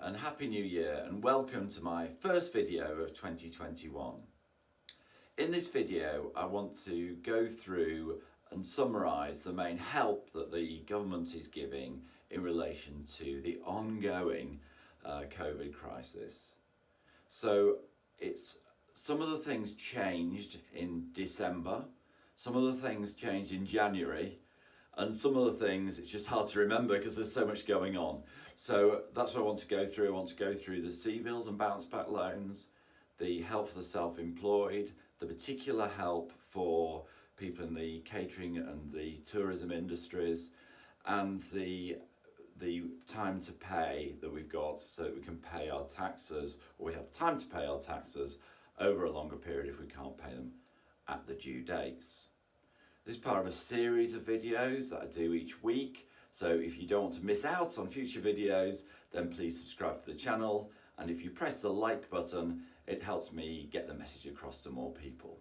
and Happy New Year, and welcome to my first video of 2021. In this video I want to go through and summarise the main help that the government is giving in relation to the ongoing COVID crisis. So some of the things changed in December, some of the things changed in January, and some of the things it's just hard to remember because there's so much going on. So that's what I want to go through. I want to go through the CBILS and bounce back loans, the help for the self-employed, the particular help for people in the catering and the tourism industries, and the time to pay that we've got so that we can pay our taxes, or we have time to pay our taxes over a longer period if we can't pay them at the due dates. This is part of a series of videos that I do each week, so if you don't want to miss out on future videos, then please subscribe to the channel, and if you press the like button, it helps me get the message across to more people.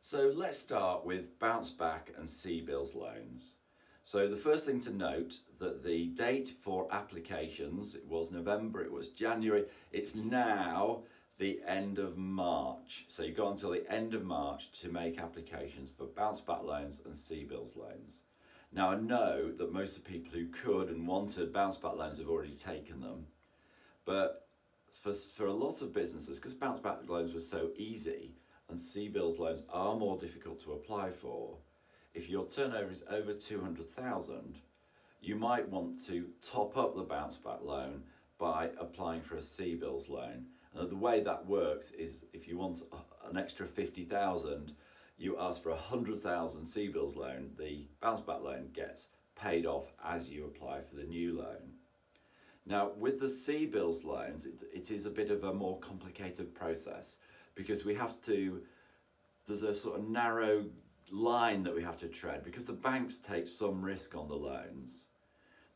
So let's start with bounce back and CBILS loans. So the first thing to note that the date for applications, it was November, it was January, it's now the end of March. So you've got until the end of March to make applications for bounce back loans and CBILS loans. Now I know that most of the people who could and wanted bounce back loans have already taken them, but for a lot of businesses, because bounce back loans were so easy and CBILS loans are more difficult to apply for, if your turnover is over 200,000, you might want to top up the bounce back loan by applying for a CBILS loan. And the way that works is if you want an extra 50,000, you ask for 100,000 CBILS loan, the bounce back loan gets paid off as you apply for the new loan. Now with the CBILS loans, it is a bit of a more complicated process because there's a sort of narrow line that we have to tread because the banks take some risk on the loans.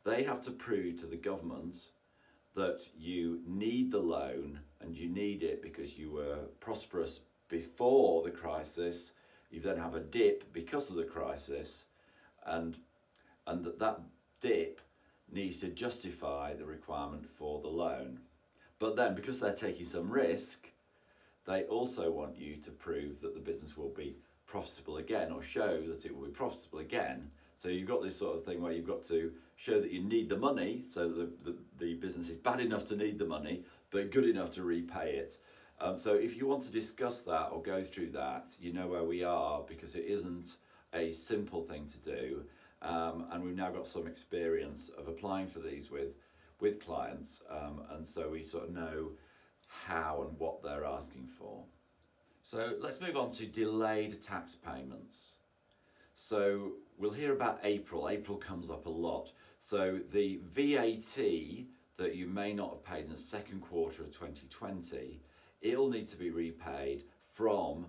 They have to prove to the government that you need the loan and you need it because you were prosperous before the crisis, you then have a dip because of the crisis, and that dip needs to justify the requirement for the loan. But then because they're taking some risk, they also want you to prove that the business will be profitable again, or show that it will be profitable again. So you've got this sort of thing where you've got to show that you need the money, so that the business is bad enough to need the money, but good enough to repay it. So if you want to discuss that or go through that, you know where we are, because it isn't a simple thing to do. And we've now got some experience of applying for these with clients, and so we sort of know how and what they're asking for. So let's move on to delayed tax payments. So we'll hear about April. April comes up a lot. So the VAT that you may not have paid in the second quarter of 2020, it'll need to be repaid from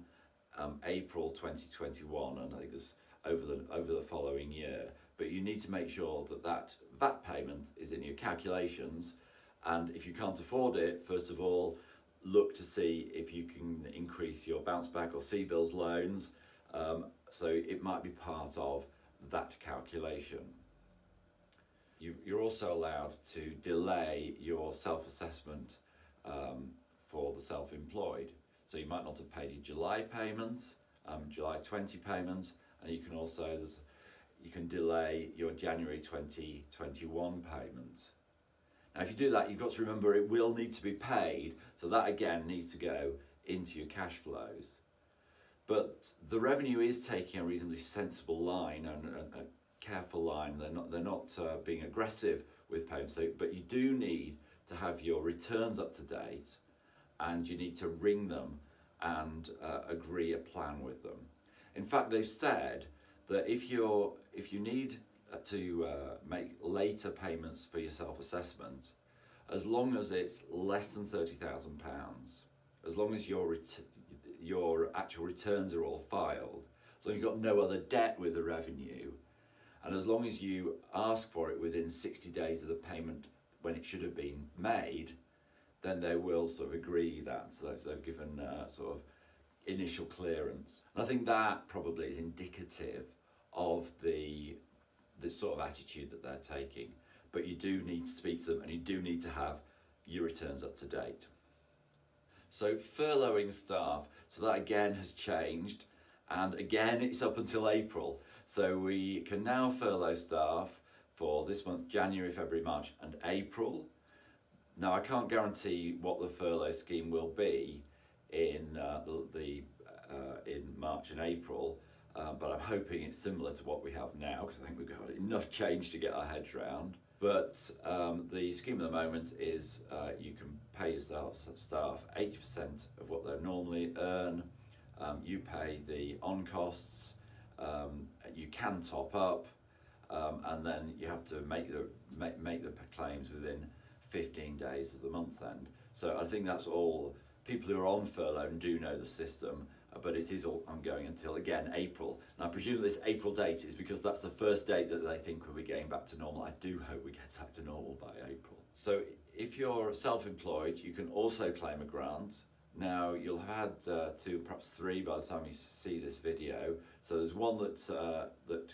April 2021, and I think it's over the following year. But you need to make sure that VAT payment is in your calculations, and if you can't afford it, first of all, look to see if you can increase your bounce back or CBILS loans, so it might be part of that calculation. You're also allowed to delay your self-assessment for the self-employed. So you might not have paid your July payment, July 20 payment, and you can also you can delay your January 2021 payment. Now if you do that, you've got to remember it will need to be paid, so that again needs to go into your cash flows. But the revenue is taking a reasonably sensible line and a careful line. They're not being aggressive with payments, but you do need to have your returns up to date, and you need to ring them and agree a plan with them. In fact, they've said that if you need to make later payments for your self-assessment, as long as it's less than £30,000, as long as your actual returns are all filed, so you've got no other debt with the revenue, and as long as you ask for it within 60 days of the payment when it should have been made, then they will sort of agree that. So they've given sort of initial clearance. And I think that probably is indicative of the sort of attitude that they're taking. But you do need to speak to them, and you do need to have your returns up to date. So furloughing staff, so that again has changed, and again it's up until April. So we can now furlough staff for this month, January, February, March and April. Now I can't guarantee what the furlough scheme will be in in March and April, but I'm hoping it's similar to what we have now, because I think we've got enough change to get our heads round. But the scheme at the moment is you can pay your staff 80% of what they normally earn. You pay the on costs. You can top up, and then you have to make the claims within 15 days of the month end. So I think that's all. People who are on furlough do know the system, but it is all ongoing until, again, April. And I presume this April date is because that's the first date that they think we'll be getting back to normal. I do hope we get back to normal by April. So if you're self-employed, you can also claim a grant. Now, you'll have had 2, perhaps 3 by the time you see this video. So there's one that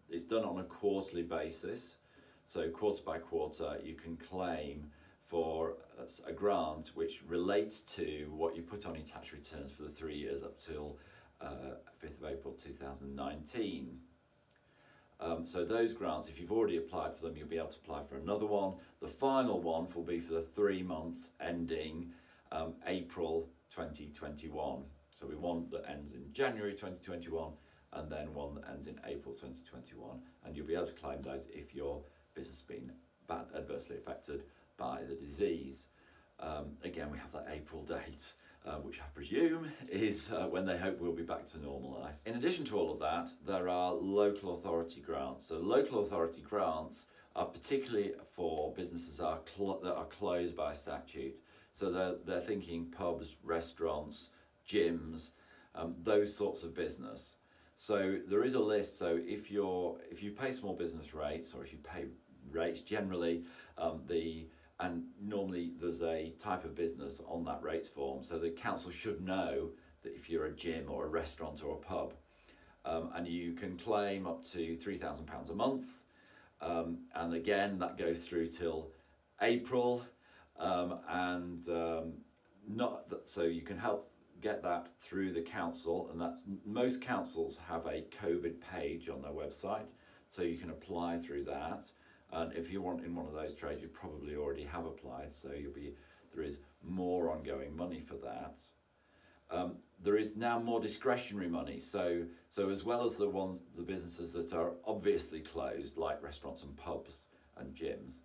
is done on a quarterly basis. So quarter by quarter, you can claim for a grant which relates to what you put on your tax returns for the 3 years up till 5th of April 2019. So those grants, if you've already applied for them, you'll be able to apply for another one. The final one will be for the 3 months ending April 2021. So we one that ends in January 2021 and then one that ends in April 2021. And you'll be able to claim those if your business has been adversely affected by the disease. Again, we have that April date, which I presume is when they hope we'll be back to normal life. In addition to all of that, there are local authority grants. So local authority grants are particularly for businesses that are closed by statute. So they're thinking pubs, restaurants, gyms, those sorts of business. So there is a list. So if you pay small business rates, or if you pay rates generally, and normally there's a type of business on that rates form, so the council should know that if you're a gym or a restaurant or a pub, and you can claim up to £3,000 a month, and again that goes through till April, so you can help get that through the council, and that's most councils have a COVID page on their website, so you can apply through that. And if you want in one of those trades, you probably already have applied, so there is more ongoing money for that. There is now more discretionary money, so as well as the businesses that are obviously closed, like restaurants and pubs and gyms,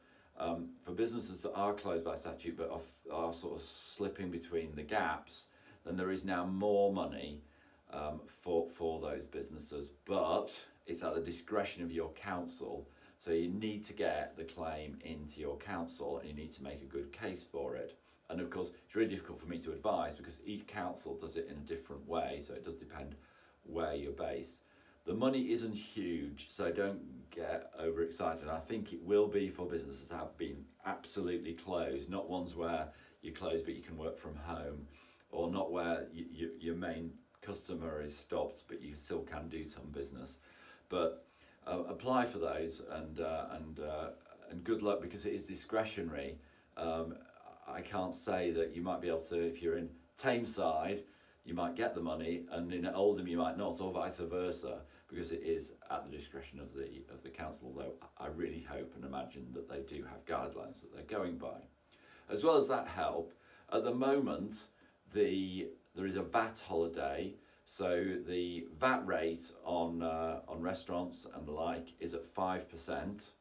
for businesses that are closed by statute but are sort of slipping between the gaps, then there is now more money for those businesses, but it's at the discretion of your council. So you need to get the claim into your council, and you need to make a good case for it. And of course, it's really difficult for me to advise because each council does it in a different way, so it does depend where you're based. The money isn't huge, so don't get overexcited. I think it will be for businesses that have been absolutely closed, not ones where you're closed but you can work from home, or not where your main customer is stopped but you still can do some business. But apply for those, and good luck, because it is discretionary. I can't say that you might be able to, if you're in Tameside, you might get the money, and in Oldham you might not, or vice versa, because it is at the discretion of the council, although I really hope and imagine that they do have guidelines that they're going by. As well as that help, at the moment there is a VAT holiday. So the VAT rate on restaurants and the like is at 5%,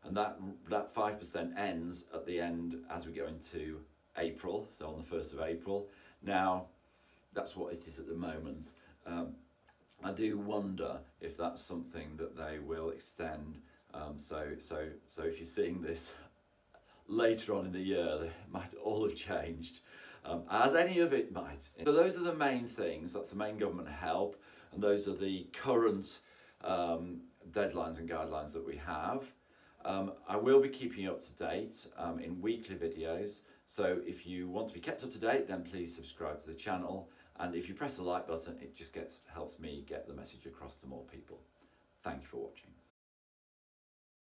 and that 5% ends at the end as we go into April, so on the 1st of April. Now, that's what it is at the moment. I do wonder if that's something that they will extend. So if you're seeing this later on in the year, they might all have changed. As any of it might. So those are the main things, that's the main government help, and those are the current deadlines and guidelines that we have. I will be keeping you up to date in weekly videos, so if you want to be kept up to date, then please subscribe to the channel, and if you press the like button, it just helps me get the message across to more people. Thank you for watching.